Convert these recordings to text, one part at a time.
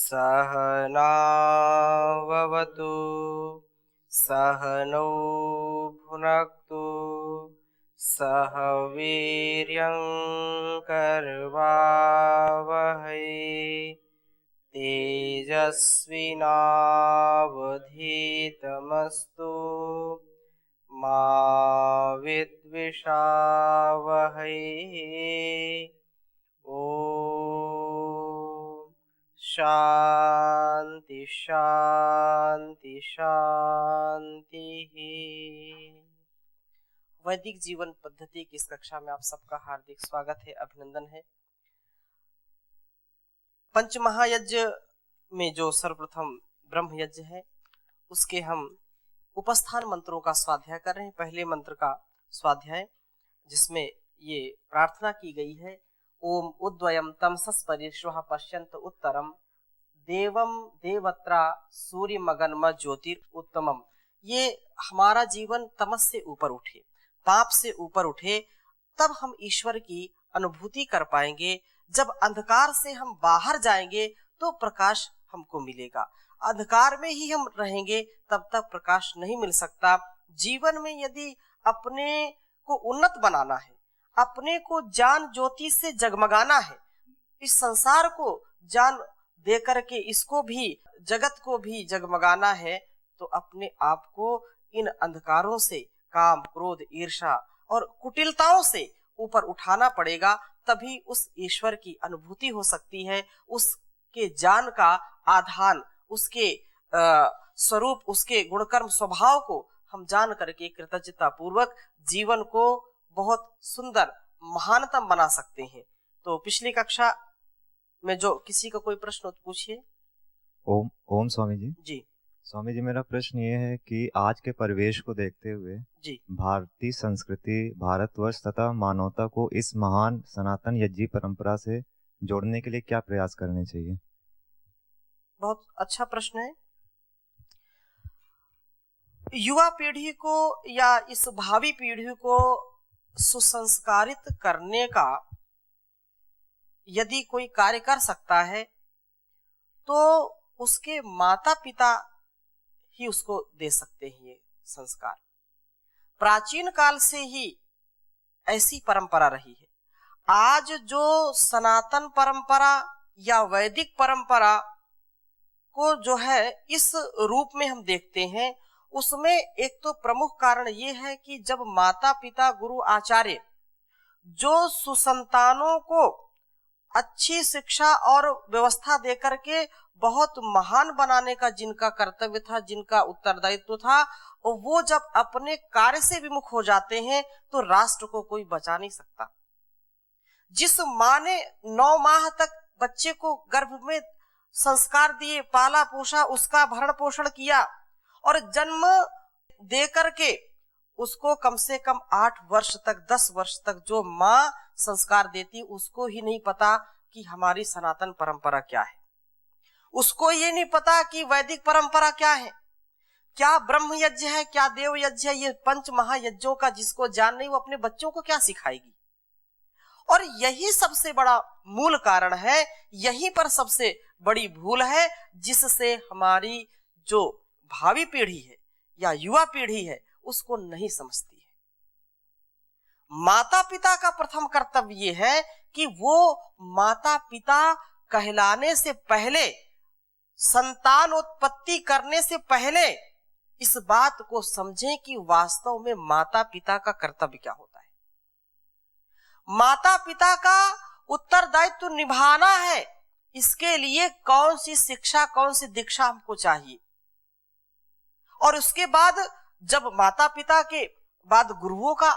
सहनाववतु सहनौ भुनक्तु सह वीर्यं करवावहै तेजस्विनावधीतमस्तु मा विद्विषावहै। ओम शांति शांति शांति। वैदिक जीवन पद्धति की इस कक्षा में आप सबका हार्दिक स्वागत है, अभिनंदन है। पंचमहायज्ञ में जो सर्वप्रथम ब्रह्म यज्ञ है उसके हम उपस्थान मंत्रों का स्वाध्याय कर रहे हैं। पहले मंत्र का स्वाध्याय जिसमें ये प्रार्थना की गई है, ओम उद्वयम तमसस् परिश्वः पश्यन्त उत्तरम देवम देवत्रा सूर्य मगनम ज्योतिर उत्तमम। ये हमारा जीवन तमस से ऊपर उठे, पाप से ऊपर उठे, तब हम ईश्वर की अनुभूति कर पाएंगे। जब अंधकार से हम बाहर जाएंगे तो प्रकाश हमको मिलेगा। अंधकार में ही हम रहेंगे तब तक प्रकाश नहीं मिल सकता। जीवन में यदि अपने को उन्नत बनाना है, अपने को ज्ञान ज्योति से जगमगाना है, इस संसार को ज्ञान दे करके इसको भी, जगत को भी जगमगाना है, तो अपने आप को इन अंधकारों से, काम क्रोध ईर्ष्या और कुटिलताओं से ऊपर उठाना पड़ेगा। तभी उस ईश्वर की अनुभूति हो सकती है। उसके ज्ञान का आधान, उसके स्वरूप, उसके गुणकर्म स्वभाव को हम जान करके कृतज्ञता पूर्वक जीवन को बहुत सुंदर महानतम बना सकते हैं। तो पिछली कक्षा में जो किसी का कोई प्रश्न हो तो पूछिए। ओम स्वामी जी। जी स्वामी जी, मेरा प्रश्न ये है कि आज के परिवेश को देखते हुए जी भारतीय संस्कृति, भारतवर्ष तथा मानवता को इस महान सनातन यज्ञ परंपरा से जोड़ने के लिए क्या प्रयास करने चाहिए? बहुत अच्छा प्रश्न है। युवा पीढ़ी को या इस भावी पीढ़ी को सुसंस्कारित करने का यदि कोई कार्य कर सकता है तो उसके माता पिता ही उसको दे सकते हैं ये संस्कार। प्राचीन काल से ही ऐसी परंपरा रही है। आज जो सनातन परंपरा या वैदिक परंपरा को जो है इस रूप में हम देखते हैं, उसमें एक तो प्रमुख कारण ये है कि जब माता पिता गुरु आचार्य जो सुसंतानों को अच्छी शिक्षा और व्यवस्था देकर के बहुत महान बनाने का जिनका कर्तव्य था, जिनका उत्तरदायित्व था, वो जब अपने कार्य से विमुख हो जाते हैं तो राष्ट्र को कोई बचा नहीं सकता। जिस माँ ने 9 माह तक बच्चे को गर्भ में संस्कार दिए, पाला पोषा, उसका भरण पोषण किया और जन्म दे करके उसको कम से कम 8 वर्ष तक, 10 वर्ष तक जो माँ संस्कार देती, उसको ही नहीं पता कि हमारी सनातन परंपरा क्या है। उसको ये नहीं पता कि वैदिक परंपरा क्या है, क्या ब्रह्म यज्ञ है, क्या देव यज्ञ है। ये पंच महायज्ञों का जिसको ज्ञान नहीं, वो अपने बच्चों को क्या सिखाएगी। और यही सबसे बड़ा मूल कारण है, यहीं पर सबसे बड़ी भूल है, जिससे हमारी जो भावी पीढ़ी है या युवा पीढ़ी है उसको नहीं समझती है। माता पिता का प्रथम कर्तव्य ये है कि वो माता पिता कहलाने से पहले, संतान उत्पत्ति करने से पहले इस बात को समझें कि वास्तव में माता पिता का कर्तव्य क्या होता है। माता पिता का उत्तरदायित्व निभाना है, इसके लिए कौन सी शिक्षा, कौन सी दीक्षा हमको चाहिए। और उसके बाद जब माता पिता के बाद गुरुओं का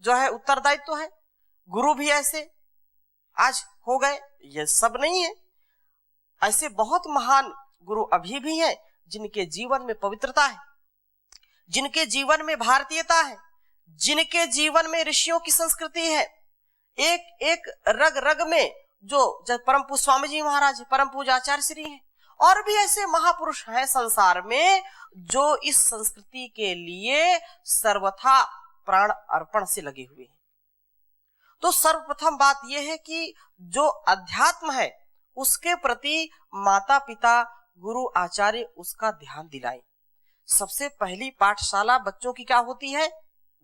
जो है उत्तरदायित्व है। गुरु भी ऐसे आज हो गए, ये सब नहीं है, ऐसे बहुत महान गुरु अभी भी हैं जिनके जीवन में पवित्रता है, जिनके जीवन में भारतीयता है, जिनके जीवन में ऋषियों की संस्कृति है। एक एक रग रग में जो परम पूज्य स्वामी जी महाराज, परम पूज्य आचार्य श्री हैं, और भी ऐसे महापुरुष हैं संसार में जो इस संस्कृति के लिए सर्वथा प्राण अर्पण से लगे हुए हैं। तो सर्वप्रथम बात यह है कि जो अध्यात्म है उसके प्रति माता पिता गुरु आचार्य उसका ध्यान दिलाएं। सबसे पहली पाठशाला बच्चों की क्या होती है?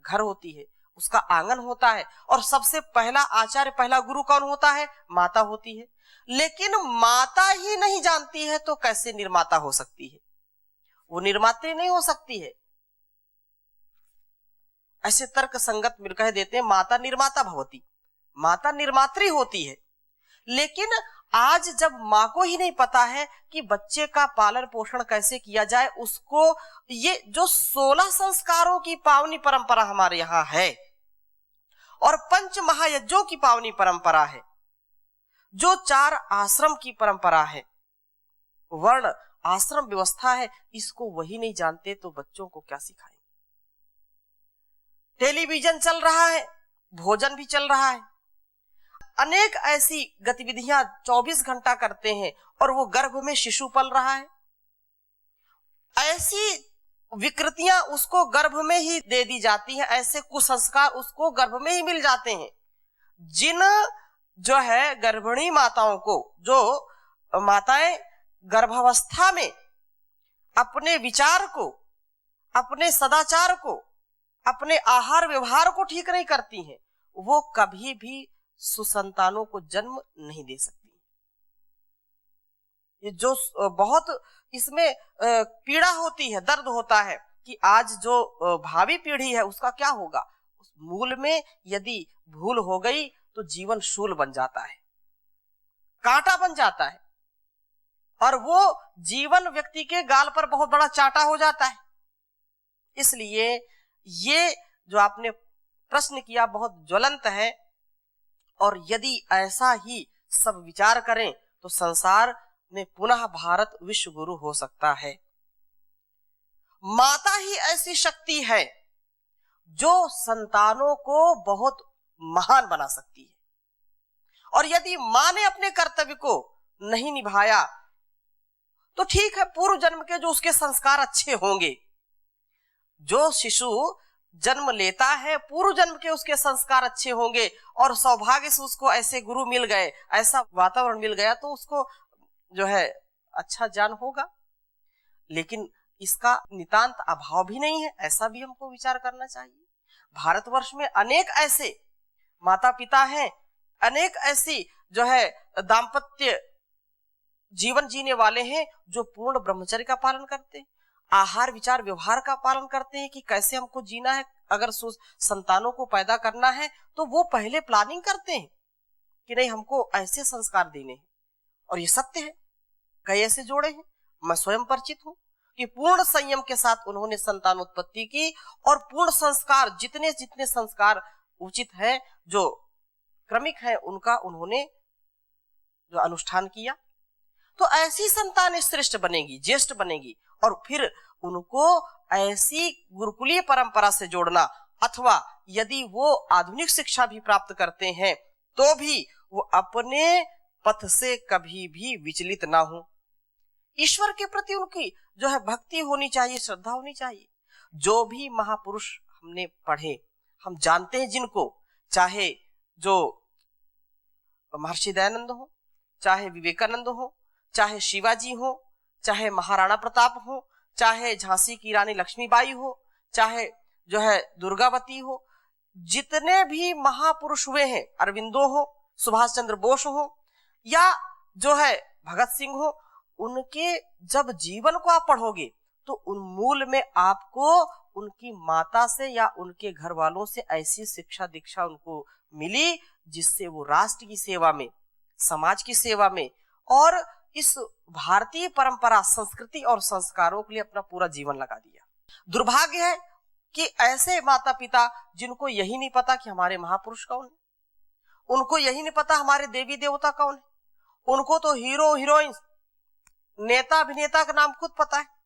घर होती है, उसका आंगन होता है, और सबसे पहला आचार्य पहला गुरु कौन होता है? माता होती है। लेकिन माता ही नहीं जानती है तो कैसे निर्माता हो सकती है? वो निर्मात्री नहीं हो सकती है। ऐसे तर्क संगत मिल कह देते हैं माता निर्माता भवती, माता निर्मात्री होती है। लेकिन आज जब माँ को ही नहीं पता है कि बच्चे का पालन पोषण कैसे किया जाए, उसको ये जो 16 संस्कारों की पावनी परंपरा हमारे यहाँ है और 5 महायज्ञों की पावनी परंपरा है, जो 4 आश्रम की परंपरा है, वर्ण आश्रम व्यवस्था है, इसको वही नहीं जानते तो बच्चों को क्या सिखाएंगे? टेलीविजन चल रहा है, भोजन भी चल रहा है, अनेक ऐसी गतिविधियां 24 घंटा करते हैं और वो गर्भ में शिशु पल रहा है। ऐसी विकृतियां उसको गर्भ में ही दे दी जाती हैं, ऐसे कुसंस्कार उसको गर्भ में ही मिल जाते हैं। जिन जो है गर्भिणी माताओं को, जो माताएं गर्भावस्था में अपने विचार को, अपने सदाचार को, अपने आहार व्यवहार को ठीक नहीं करती हैं, वो कभी भी सुसंतानों को जन्म नहीं दे सकती। ये जो बहुत इसमें पीड़ा होती है, दर्द होता है कि आज जो भावी पीढ़ी है उसका क्या होगा। उस मूल में यदि भूल हो गई तो जीवन शूल बन जाता है, कांटा बन जाता है, और वो जीवन व्यक्ति के गाल पर बहुत बड़ा चांटा हो जाता है। इसलिए ये जो आपने प्रश्न किया बहुत ज्वलंत है, और यदि ऐसा ही सब विचार करें तो संसार में पुनः भारत विश्व गुरु हो सकता है। माता ही ऐसी शक्ति है जो संतानों को बहुत महान बना सकती है, और यदि मां ने अपने कर्तव्य को नहीं निभाया तो ठीक है, पूर्व जन्म के जो उसके संस्कार अच्छे होंगे, जो शिशु जन्म लेता है पूर्व जन्म के उसके संस्कार अच्छे होंगे, और सौभाग्य से उसको ऐसे गुरु मिल गए, ऐसा वातावरण मिल गया, तो उसको जो है अच्छा ज्ञान होगा। लेकिन इसका नितांत अभाव भी नहीं है, ऐसा भी हमको विचार करना चाहिए। भारतवर्ष में अनेक ऐसे माता पिता हैं, अनेक ऐसी जो है दाम्पत्य जीवन जीने वाले हैं जो पूर्ण ब्रह्मचर्य का पालन करते हैं, आहार विचार व्यवहार का पालन करते हैं कि कैसे हमको जीना है। अगर संतानों को पैदा करना है तो वो पहले प्लानिंग करते हैं कि नहीं हमको ऐसे संस्कार देने हैं, और ये सत्य है। कई ऐसे जोड़े हैं, मैं स्वयं परिचित हूं कि पूर्ण संयम के साथ उन्होंने संतानोत्पत्ति की, और पूर्ण संस्कार जितने जितने संस्कार उचित है, जो क्रमिक है, उनका उन्होंने जो अनुष्ठान किया, तो ऐसी संतानें श्रेष्ठ बनेगी, ज्येष्ठ बनेगी। और फिर उनको ऐसी गुरुकुलीय परंपरा से जोड़ना, अथवा यदि वो आधुनिक शिक्षा भी प्राप्त करते हैं तो भी वो अपने पथ से कभी भी विचलित ना हो। ईश्वर के प्रति उनकी जो है भक्ति होनी चाहिए, श्रद्धा होनी चाहिए। जो भी महापुरुष हमने पढ़े, हम जानते हैं जिनको, चाहे जो महर्षि दयानंद हो, चाहे विवेकानंद हो, चाहे शिवाजी हो, चाहे महाराणा प्रताप हो, चाहे झांसी की रानी लक्ष्मीबाई हो, चाहे जो है दुर्गावती हो, जितने भी महापुरुष हुए हैं, अरविंदो हो, सुभाष चंद्र बोस हो, या जो है भगत सिंह हो, उनके जब जीवन को आप पढ़ोगे तो उन मूल में आपको उनकी माता से या उनके घर वालों से ऐसी शिक्षा दीक्षा उनको मिली जिससे वो राष्ट्र की सेवा में, समाज की सेवा में और इस भारतीय परंपरा, संस्कृति और संस्कारों के लिए अपना पूरा जीवन लगा दिया। दुर्भाग्य है कि ऐसे माता पिता जिनको यही नहीं पता कि हमारे महापुरुष कौन है, उनको यही नहीं पता हमारे देवी देवता कौन है, उनको तो हीरो हीरोइन, नेता अभिनेता का नाम खुद पता है।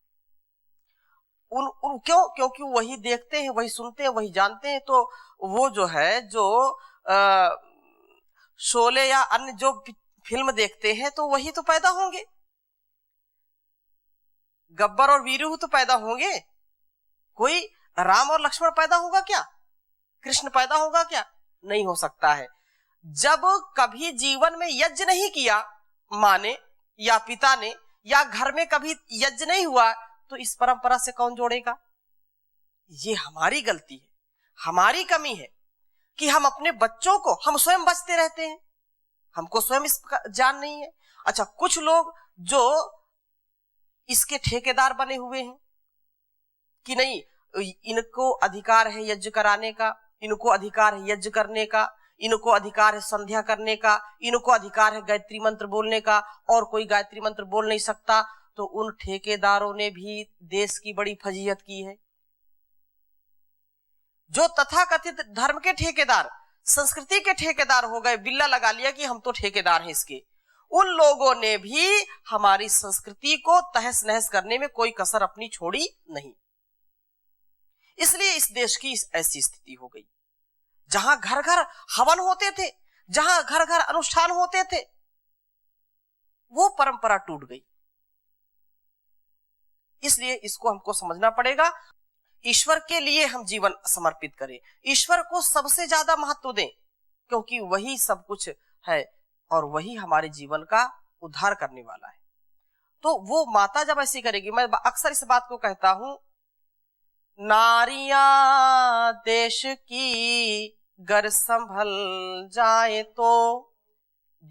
क्योंकि वही देखते हैं, वही सुनते हैं, वही जानते हैं, तो वो जो है जो शोले या अन्य जो फिल्म देखते हैं तो वही तो पैदा होंगे, गब्बर और वीरू तो पैदा होंगे। कोई राम और लक्ष्मण पैदा होगा क्या? कृष्ण पैदा होगा क्या? नहीं हो सकता है। जब कभी जीवन में यज्ञ नहीं किया, माँ ने या पिता ने या घर में कभी यज्ञ नहीं हुआ तो इस परंपरा से कौन जोड़ेगा? ये हमारी गलती है, हमारी कमी है कि हम अपने बच्चों को, हम स्वयं बचते रहते हैं, हमको स्वयं इसका ज्ञान नहीं है। अच्छा, कुछ लोग जो इसके ठेकेदार बने हुए हैं कि नहीं, इनको अधिकार है यज्ञ कराने का, इनको अधिकार है यज्ञ करने का, इनको अधिकार है संध्या करने का, इनको अधिकार है गायत्री मंत्र बोलने का, और कोई गायत्री मंत्र बोल नहीं सकता। तो उन ठेकेदारों ने भी देश की बड़ी फजीहत की है। जो तथाकथित धर्म के ठेकेदार, संस्कृति के ठेकेदार हो गए, बिल्ला लगा लिया कि हम तो ठेकेदार हैं इसके, उन लोगों ने भी हमारी संस्कृति को तहस नहस करने में कोई कसर अपनी छोड़ी नहीं। इसलिए इस देश की ऐसी स्थिति हो गई, जहां घर घर हवन होते थे, जहां घर घर अनुष्ठान होते थे, वो परंपरा टूट गई। इसलिए इसको हमको समझना पड़ेगा। ईश्वर के लिए हम जीवन समर्पित करें, ईश्वर को सबसे ज्यादा महत्व दें, क्योंकि वही सब कुछ है और वही हमारे जीवन का उद्धार करने वाला है। तो वो माता जब ऐसी करेगी, मैं अक्सर इस बात को कहता हूं, नारियां देश की गर संभल जाए तो,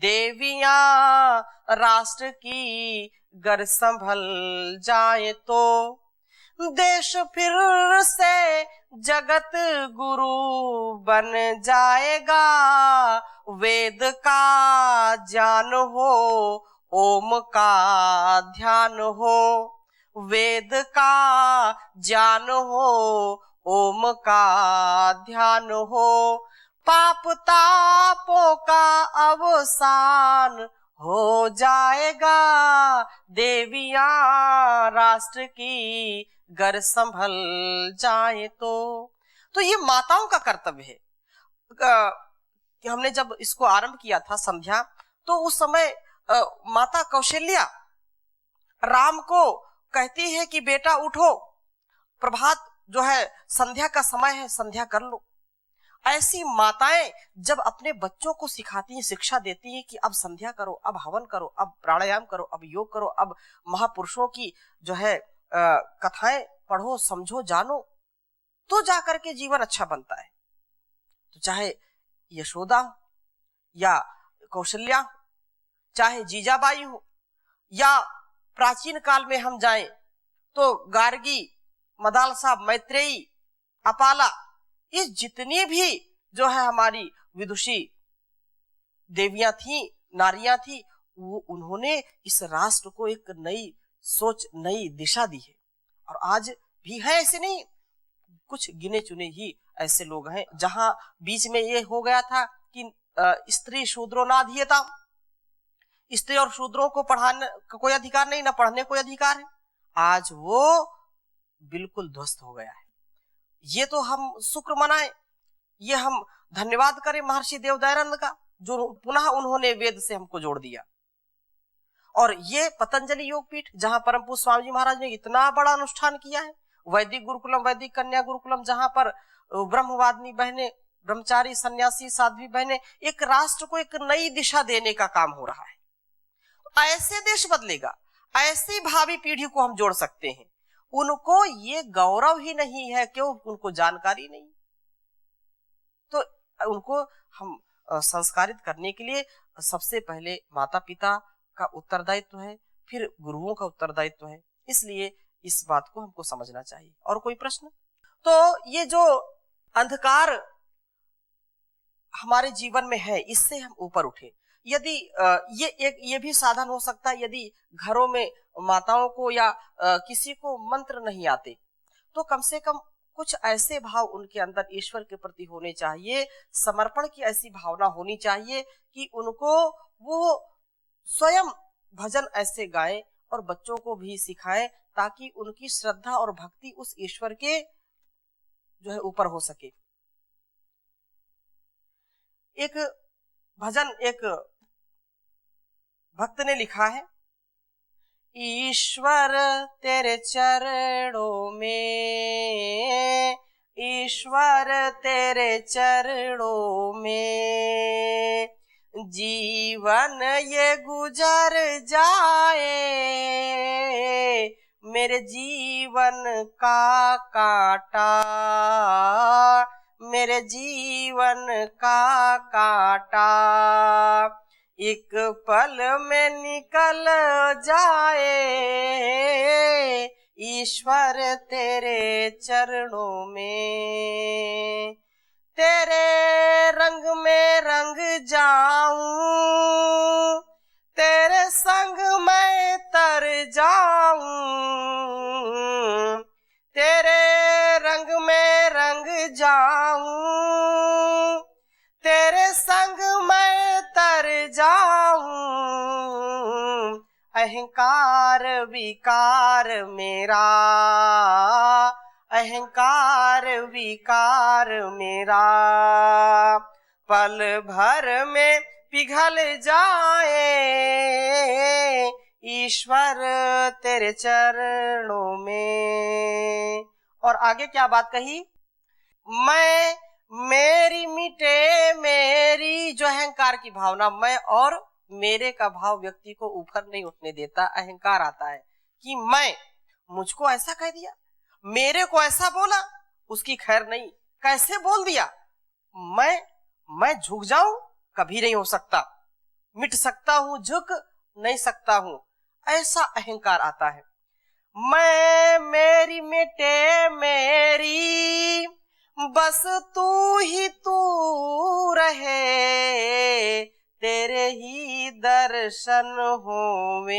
देवियां राष्ट्र की गर संभल जाए तो, देश फिर से जगत गुरु बन जाएगा, वेद का ज्ञान हो, ओम का ध्यान हो, वेद का ज्ञान हो, ओम का ध्यान हो, पाप तापों का अवसान हो जाएगा, देवियां राष्ट्र की गर संभल जाए तो ये माताओं का कर्तव्य है। कि हमने जब इसको आरंभ किया था संध्या, तो उस समय माता कौशल्या राम को कहती है कि बेटा उठो, प्रभात जो है संध्या का समय है, संध्या कर लो। ऐसी माताएं जब अपने बच्चों को सिखाती हैं, शिक्षा देती हैं कि अब संध्या करो, अब हवन करो, अब प्राणायाम करो, अब योग करो, अब महापुरुषों की जो है कथाएं पढ़ो, समझो, जानो, तो जाकर के जीवन अच्छा बनता है। तो चाहे यशोदा हो या कौशल्या हो, चाहे जीजाबाई हो, या प्राचीन काल में हम जाएं तो गार्गी, मदालसा, मैत्रेयी, अपाला, ये जितनी भी जो है हमारी विदुषी देवियां थी, नारियां थी, वो उन्होंने इस राष्ट्र को एक नई सोच, नई दिशा दी है। और आज भी है, ऐसे नहीं, कुछ गिने चुने ही ऐसे लोग हैं। जहां बीच में ये हो गया था कि स्त्री शूद्रो नाधीयता, स्त्री और शूद्रों को पढ़ाने का कोई अधिकार नहीं, ना पढ़ने कोई अधिकार है, आज वो बिल्कुल ध्वस्त हो गया है। ये तो हम शुक्र मनाएं, ये हम धन्यवाद करें महर्षि देवदयानंद का, जो पुनः उन्होंने वेद से हमको जोड़ दिया। और ये पतंजलि योगपीठ, जहां परम पूज्य स्वामी जी महाराज ने इतना बड़ा अनुष्ठान किया है, वैदिक गुरुकुलम, वैदिक कन्या गुरुकुलम, जहां पर ब्रह्मवादिनी बहने, ब्रह्मचारी, सन्यासी, साध्वी बहने एक राष्ट्र को एक नई दिशा देने का काम हो रहा है। ऐसे देश बदलेगा, ऐसी भावी पीढ़ी को हम जोड़ सकते हैं। उनको ये गौरव ही नहीं है, क्यों? उनको जानकारी नहीं। तो उनको हम संस्कारित करने के लिए सबसे पहले माता पिता का उत्तरदायित्व है, फिर गुरुओं का उत्तरदायित्व है। इसलिए इस बात को हमको समझना चाहिए। और कोई प्रश्न? तो ये जो अंधकार हमारे जीवन में है, इससे हम ऊपर उठे। यदि ये भी साधन हो सकता है, यदि घरों में माताओं को या किसी को मंत्र नहीं आते, तो कम से कम कुछ ऐसे भाव उनके अंदर ईश्वर के प्रति होने चाहिए, समर्पण की ऐसी भावना होनी चाहिए कि उनको वो स्वयं भजन ऐसे गाएं और बच्चों को भी सिखाएं, ताकि उनकी श्रद्धा और भक्ति उस ईश्वर के जो है ऊपर हो सके। एक भजन एक भक्त ने लिखा है, ईश्वर तेरे चरणों में, ईश्वर तेरे चरणों में जीवन ये गुजर जाए, मेरे जीवन का कांटा, मेरे जीवन का कांटा एक पल में निकल जाए, ईश्वर तेरे चरणों में। तेरे रंग में रंग जाऊं, तेरे संग मैं तर जाऊं, तेरे रंग में रंग जाऊं, तेरे संग मैं तर जाऊं। अहंकार विकार मेरा, अहंकार विकार मेरा पल भर में पिघल जाए, ईश्वर तेरे चरणों में। और आगे क्या बात कही, मैं मेरी मिटे, मेरी जो अहंकार की भावना, मैं और मेरे का भाव व्यक्ति को ऊपर नहीं उठने देता। अहंकार आता है कि मैं, मुझको ऐसा कह दिया, मेरे को ऐसा बोला, उसकी खैर नहीं, कैसे बोल दिया, मैं झुक जाऊं, कभी नहीं हो सकता, मिट सकता हूं, झुक नहीं सकता हूं, ऐसा अहंकार आता है। मैं मेरी मिटे मेरी, बस तू ही तू रहे, तेरे ही दर्शन होवे,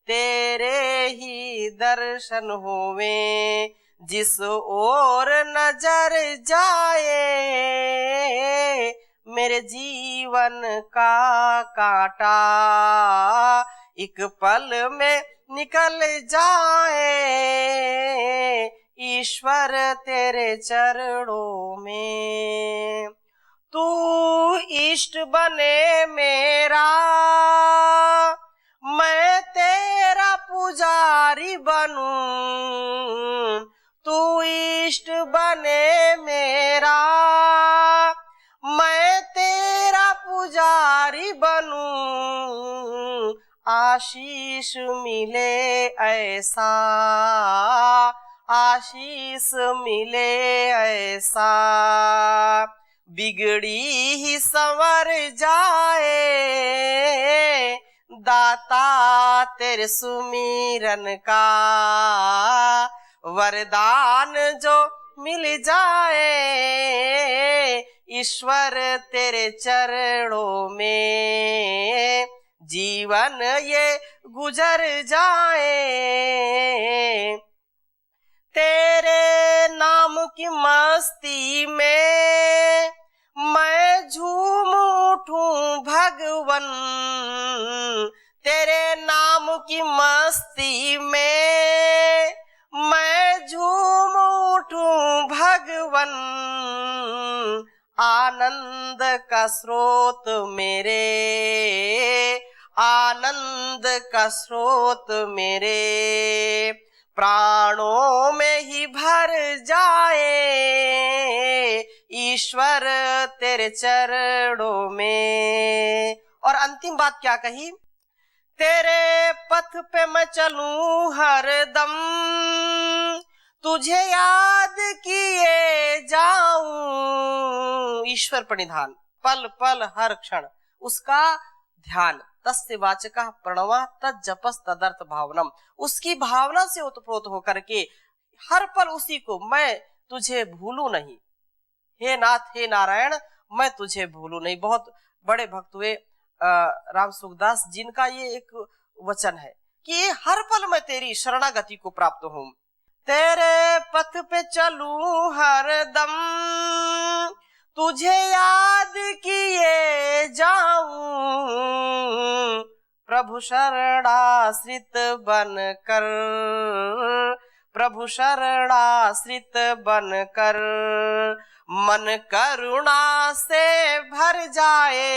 तेरे ही दर्शन होवे, जिस ओर नजर जाए, मेरे जीवन का कांटा एक पल में निकल जाए, ईश्वर तेरे चरणों में। तू इष्ट बने मेरा, मैं तेरा पुजारी बनूं, तू इष्ट बने मेरा, मैं तेरा पुजारी बनूं, आशीष मिले ऐसा, आशीष मिले ऐसा, बिगड़ी ही संवर जाए, दाता तेरे सुमिरन का वरदान जो मिल जाए, ईश्वर तेरे चरणों में जीवन ये गुजर जाए। तेरे नाम की मस्ती में मैं झूम उठूं भगवन, तेरे नाम की मस्ती में मैं झूम उठूं भगवन, आनंद का स्रोत मेरे, आनंद का स्रोत मेरे प्राणों में ही भर जाए, ईश्वर तेरे चरणों में। और अंतिम बात क्या कही, तेरे पथ पे मैं चलूं हरदम, तुझे याद किए जाऊं, ईश्वर प्रणिधान, पल पल हर क्षण उसका ध्यान, तस्य वाचकः प्रणवः तज्जपस् तदर्थ भावनम, उसकी भावना से ओतप्रोत होकर के हर पल उसी को, मैं तुझे भूलू नहीं, हे नाथ हे नारायण मैं तुझे भूलू नहीं। बहुत बड़े भक्त हुए राम सुखदास, जिनका ये एक वचन है कि हर पल मैं तेरी शरणागति को प्राप्त हूँ, तेरे पथ पे चलूं हरदम, तुझे याद किए जाऊं, प्रभु शरणाश्रित बनकर, प्रभु शरणाश्रित बनकर मन करुणा से भर जाए,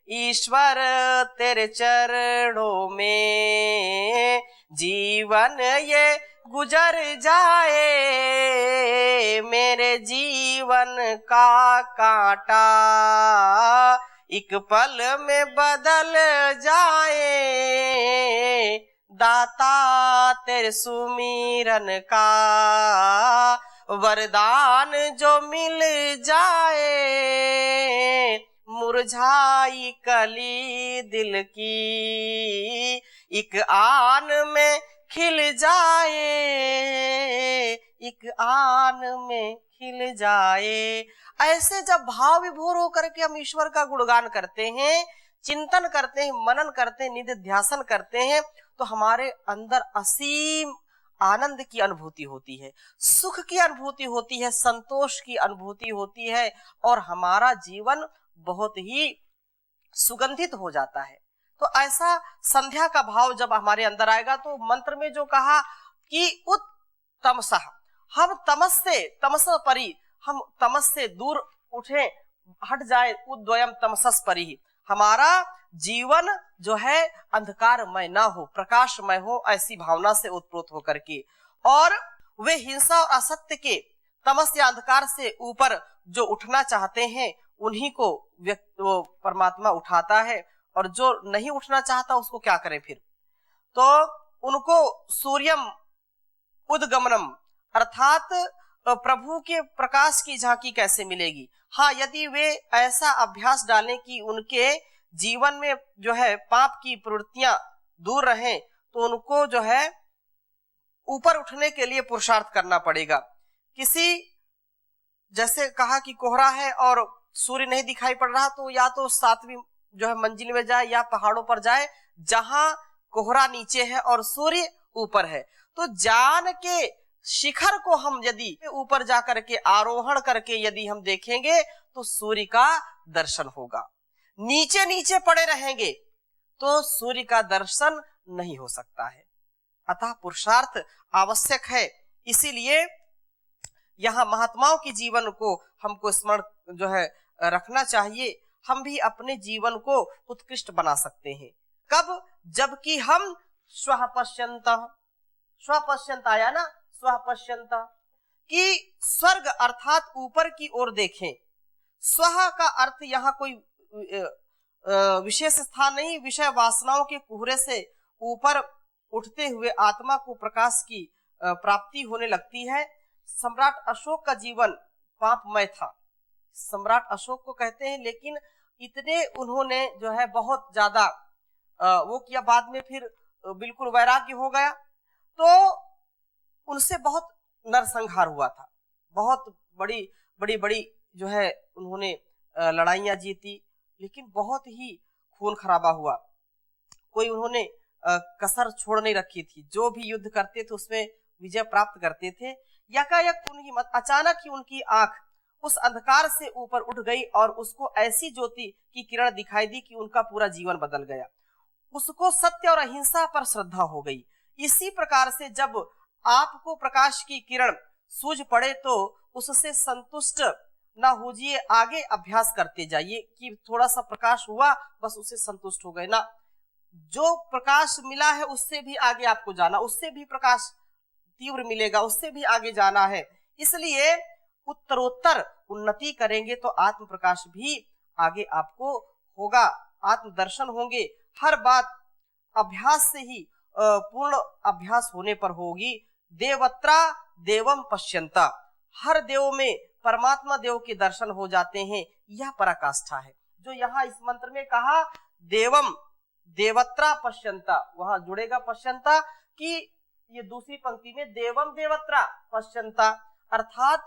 ईश्वर तेरे चरणों में जीवन ये गुजर जाए, मेरे जीवन का कांटा एक पल में बदल जाए, दाता तेरे सुमिरन का वरदान जो मिल जाए, मुरझाई कली दिल की एक आन में खिल जाए, एक आन में खिल जाए। ऐसे जब भाव विभोर होकर के हम ईश्वर का गुणगान करते हैं, चिंतन करते हैं, मनन करते हैं, निधिध्यासन करते हैं, तो हमारे अंदर असीम आनंद की अनुभूति होती है, सुख की अनुभूति होती है, संतोष की अनुभूति होती है, और हमारा जीवन बहुत ही सुगंधित हो जाता है। तो ऐसा संध्या का भाव जब हमारे अंदर आएगा, तो मंत्र में जो कहा कि उत्तमसः, हम तमस परि, हम तमस से दूर उठे, हट जाए, उद्वयम तमसस् परि, हमारा जीवन जो है अंधकारमय ना हो, प्रकाशमय हो, ऐसी भावना से उत्प्रोत होकर के। और वे हिंसा और असत्य के तमस या अंधकार से ऊपर जो उठना चाहते हैं, उन्हीं को वो परमात्मा उठाता है, और जो नहीं उठना चाहता उसको क्या करें फिर? तो उनको सूर्यम उद्गमनम, अर्थात प्रभु के प्रकाश की झांकी कैसे मिलेगी? हाँ, यदि वे ऐसा अभ्यास डालें कि उनके जीवन में जो है पाप की प्रवृत्तियां दूर रहें, तो उनको जो है ऊपर उठने के लिए पुरुषार्थ करना पड़ेगा। किसी, जैसे कहा कि कोहरा है और सूर्य नहीं दिखाई पड़ रहा, तो या तो 7वीं जो है मंजिल में जाए या पहाड़ों पर जाए जहां कोहरा नीचे है और सूर्य ऊपर है। तो जान के शिखर को हम यदि ऊपर जाकर के आरोहण करके यदि हम देखेंगे तो सूर्य का दर्शन होगा। नीचे नीचे पड़े रहेंगे तो सूर्य का दर्शन नहीं हो सकता है। अतः पुरुषार्थ आवश्यक है। इसीलिए यहाँ महात्माओं के जीवन को हमको स्मरण जो है रखना चाहिए। हम भी अपने जीवन को उत्कृष्ट बना सकते हैं। कब? जबकि हम स्वः पश्यन्तः, स्वपश्यन्त आया ना, स्वपश्यन्त, कि स्वर्ग अर्थात ऊपर की ओर देखें। स्वः का अर्थ यहाँ कोई विशेष स्थान नहीं, विषय वासनाओं के कुहरे से ऊपर उठते हुए आत्मा को प्रकाश की प्राप्ति होने लगती है। सम्राट अशोक का जीवन पापमय था, सम्राट अशोक को कहते हैं, लेकिन इतने उन्होंने जो है बहुत ज्यादा वो किया, बाद में फिर बिल्कुल वैराग्य हो गया, तो उनसे बहुत नरसंहार हुआ था। बहुत बड़ी जो है उन्होंने लड़ाइयां जीती, लेकिन बहुत ही खून खराबा हुआ। कोई उन्होंने कसर छोड़ नहीं रखी थी। जो भी युद्ध करते थे उसमें विजय प्राप्त करते थे। यकायक उनकी अचानक ही उनकी आंख उस अंधकार से ऊपर उठ गई और उसको ऐसी ज्योति की किरण दिखाई दी कि उनका पूरा जीवन बदल गया। उसको सत्य और अहिंसा पर श्रद्धा हो गई। इसी प्रकार से जब आपको प्रकाश की किरण सूझ पड़े तो उससे संतुष्ट ना होजिए, आगे अभ्यास करते जाइए कि थोड़ा सा प्रकाश हुआ बस उससे संतुष्ट हो गए ना। जो प्रकाश मिला है उससे भी आगे आपको जाना, उससे भी प्रकाश तीव्र मिलेगा, उससे भी आगे जाना है। इसलिए उत्तरोत्तर उन्नति करेंगे तो आत्म प्रकाश भी आगे आपको होगा, आत्म दर्शन होंगे। हर बात अभ्यास से ही पूर्ण अभ्यास होने पर होगी। देवत्रा देवम पश्यन्ता, हर देव में परमात्मा देव के दर्शन हो जाते हैं। यह पराकाष्ठा है जो यहाँ इस मंत्र में कहा, देवम देवत्रा पश्यन्ता, वहां जुड़ेगा पश्यन्ता कि ये दूसरी पंक्ति में देवम देवत्रा पश्यन्ता, अर्थात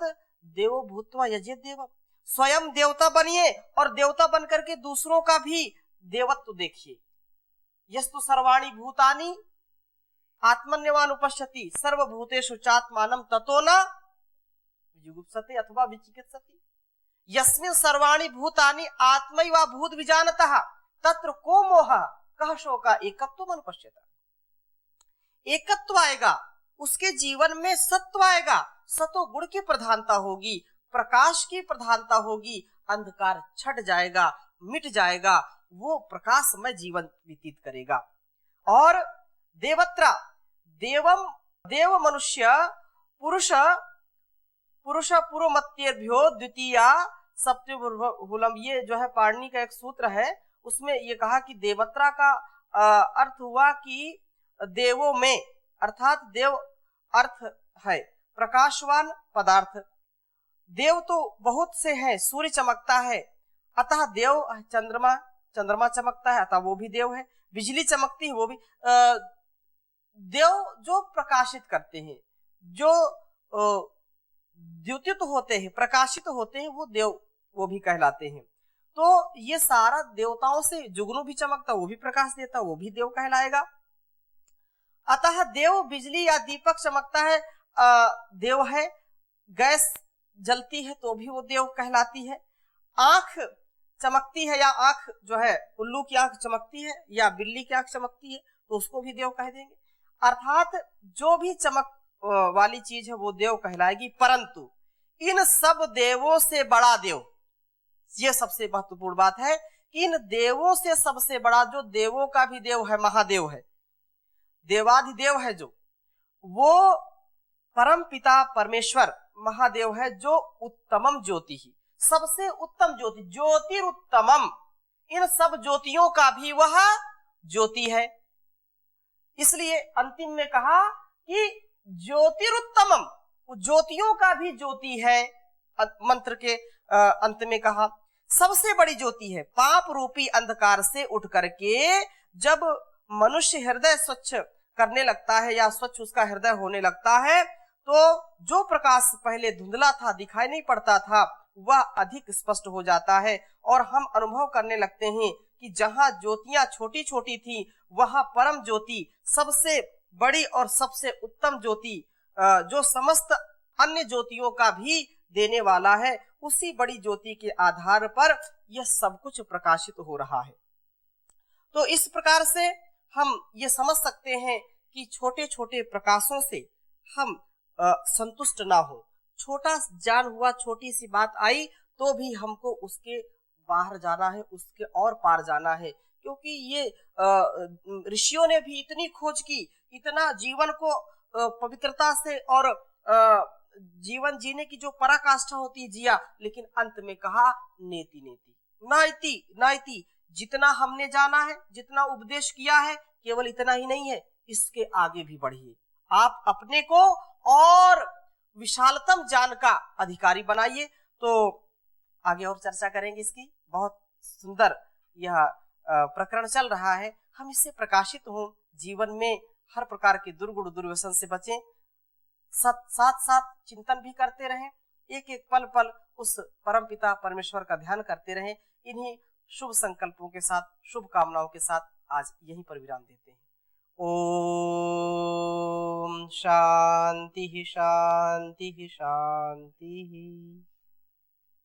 देवो भूत्वा यजेत देवम, स्वयं देवता बनिए और देवता बनकर के दूसरों का भी देवत्व देखिए। यस्तु सर्वाणि भूतानि आत्मन्यवानुपश्यति सर्वभूतेषु चात्मानं ततो न विजुगुप्सते अथवा विचिकित्सति। यस्मिन् सर्वाणि भूतानि आत्मैव भूत विजानतः तत्र को मोहः कः शोकः एकत्वम् अनुपश्यता। एकत्व आएगा, उसके जीवन में सत्व आएगा, सतो गुण की प्रधानता होगी, प्रकाश की प्रधानता होगी, अंधकार छट जाएगा, मिट जाएगा, वो प्रकाशमय जीवन व्यतीत करेगा। और देवत्रा देवम, देव मनुष्य पुरुष पुरुष पुरोमत्येभ्यो द्वितीया सप्तहुलम, ये जो है पाणिनि का एक सूत्र है, उसमें ये कहा कि देवत्रा का अर्थ हुआ कि देवों में, अर्थात देव अर्थ है प्रकाशवान पदार्थ। देव तो बहुत से हैं, सूर्य चमकता है अतः देव, चंद्रमा चमकता है अतः वो भी देव है, बिजली चमकती है वो भी देव, जो प्रकाशित करते हैं, जो द्योतित होते हैं, प्रकाशित होते हैं, वो देव, वो भी कहलाते हैं। तो ये सारा देवताओं से, जुगनू भी चमकता, वो भी प्रकाश देता, वो भी देव कहलाएगा। अतः देव, बिजली या दीपक चमकता है देव है, गैस जलती है तो भी वो देव कहलाती है, आंख चमकती है या आंख जो है उल्लू की आंख चमकती है या बिल्ली की आंख चमकती है तो उसको भी देव कह देंगे। अर्थात जो भी चमक वाली चीज है वो देव कहलाएगी। परंतु इन सब देवों से बड़ा देव, ये सबसे महत्वपूर्ण बात है, इन देवों से सबसे बड़ा, जो देवों का भी देव है, महादेव है, देवाधिदेव है, जो वो परम पिता परमेश्वर महादेव है, जो उत्तमम ज्योति ही, सबसे उत्तम ज्योति, ज्योतिरुत्तमम, इन सब ज्योतियों का भी वह ज्योति है। इसलिए अंतिम में कहा कि ज्योतिरुत्तमम, ज्योतियों का भी ज्योति है। मंत्र के अंत में कहा सबसे बड़ी ज्योति है। पाप रूपी अंधकार से उठ करके जब मनुष्य हृदय स्वच्छ करने लगता है या स्वच्छ उसका हृदय होने लगता है, तो जो प्रकाश पहले धुंधला था, दिखाई नहीं पड़ता था, वह अधिक स्पष्ट हो जाता है और हम अनुभव करने लगते हैं कि जहां ज्योतियां छोटी छोटी थी वहां परम ज्योति, सबसे बड़ी और सबसे उत्तम ज्योति, जो समस्त अन्य ज्योतियों का भी देने वाला है, उसी बड़ी ज्योति के आधार पर यह सब कुछ प्रकाशित हो रहा है। तो इस प्रकार से हम ये समझ सकते हैं कि छोटे छोटे प्रकाशों से हम संतुष्ट ना हो। छोटा ज्ञान हुआ, छोटी सी बात आई तो भी हमको उसके बाहर जाना है, उसके और पार जाना है, क्योंकि ये ऋषियों ने भी इतनी खोज की, इतना जीवन को पवित्रता से और जीवन जीने की जो पराकाष्ठा होती है जिया, लेकिन अंत में कहा नेति नेति, नाइति नाइति, जितना हमने जाना है, जितना उपदेश किया है, केवल इतना ही नहीं है, इसके आगे भी बढ़िए। आप अपने को और विशालतम ज्ञान का अधिकारी बनाइए। तो आगे और चर्चा करेंगे इसकी। बहुत सुंदर यह प्रकरण चल रहा है, हम इससे प्रकाशित हों, जीवन में हर प्रकार के दुर्गुण दुर्व्यसन से बचें, साथ साथ चिंतन भी करते रहें, एक एक पल पल उस परम पिता परमेश्वर का ध्यान करते रहें। इन्हीं शुभ संकल्पों के साथ, शुभ कामनाओं के साथ आज यहीं पर विराम देते हैं। ओम शांति शांति शांति।